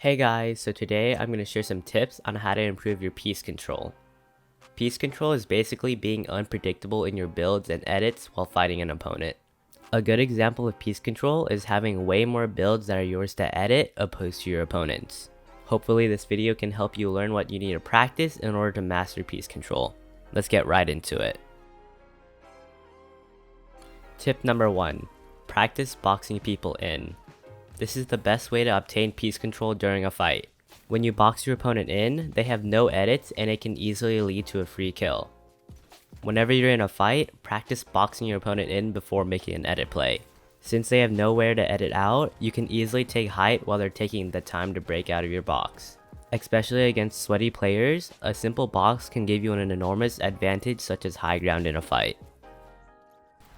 Hey guys, so today I'm going to share some tips on how to improve your piece control. Piece control is basically being unpredictable in your builds and edits while fighting an opponent. A good example of piece control is having way more builds that are yours to edit opposed to your opponent's. Hopefully this video can help you learn what you need to practice in order to master piece control. Let's get right into it. Tip number 1. Practice boxing people in. This is the best way to obtain piece control during a fight. When you box your opponent in, they have no edits and it can easily lead to a free kill. Whenever you're in a fight, practice boxing your opponent in before making an edit play. Since they have nowhere to edit out, you can easily take height while they're taking the time to break out of your box. Especially against sweaty players, a simple box can give you an enormous advantage such as high ground in a fight.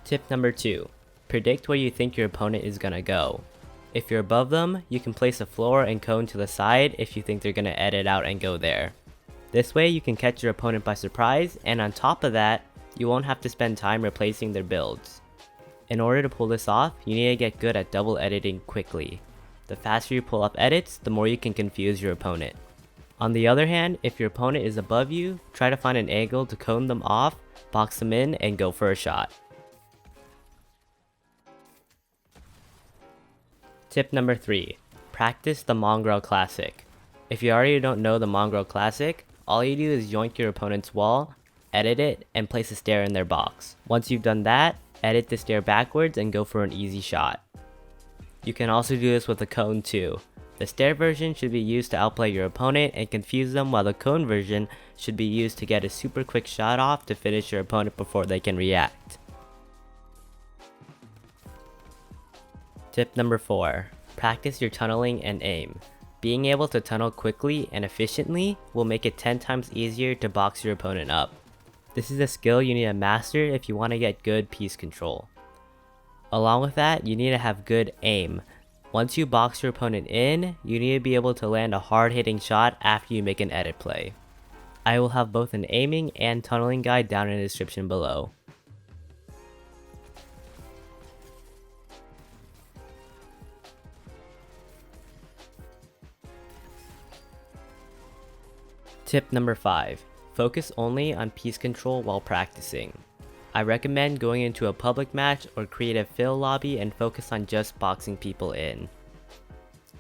Tip number 2. Predict where you think your opponent is gonna go. If you're above them, you can place a floor and cone to the side if you think they're going to edit out and go there. This way you can catch your opponent by surprise, and on top of that, you won't have to spend time replacing their builds. In order to pull this off, you need to get good at double editing quickly. The faster you pull up edits, the more you can confuse your opponent. On the other hand, if your opponent is above you, try to find an angle to cone them off, box them in, and go for a shot. Tip number 3. Practice the Mongraal Classic. If you already don't know the Mongraal Classic, all you do is yoink your opponent's wall, edit it, and place a stair in their box. Once you've done that, edit the stair backwards and go for an easy shot. You can also do this with a cone too. The stair version should be used to outplay your opponent and confuse them, while the cone version should be used to get a super quick shot off to finish your opponent before they can react. Tip number 4. Practice your tunneling and aim. Being able to tunnel quickly and efficiently will make it 10 times easier to box your opponent up. This is a skill you need to master if you want to get good piece control. Along with that, you need to have good aim. Once you box your opponent in, you need to be able to land a hard-hitting shot after you make an edit play. I will have both an aiming and tunneling guide down in the description below. Tip number 5. Focus only on piece control while practicing. I recommend going into a public match or create a fill lobby and focus on just boxing people in.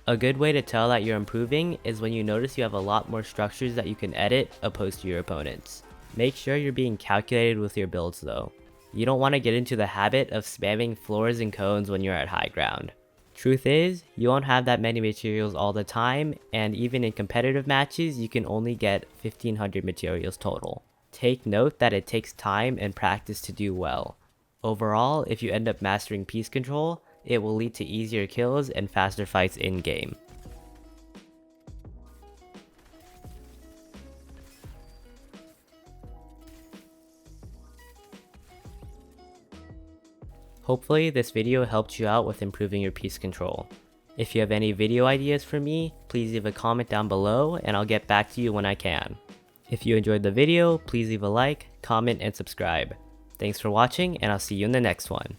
A good way to tell that you're improving is when you notice you have a lot more structures that you can edit opposed to your opponents. Make sure you're being calculated with your builds though. You don't want to get into the habit of spamming floors and cones when you're at high ground. Truth is, you won't have that many materials all the time, and even in competitive matches, you can only get 1500 materials total. Take note that it takes time and practice to do well. Overall, if you end up mastering piece control, it will lead to easier kills and faster fights in-game. Hopefully this video helped you out with improving your piece control. If you have any video ideas for me, please leave a comment down below and I'll get back to you when I can. If you enjoyed the video, please leave a like, comment, and subscribe. Thanks for watching, and I'll see you in the next one.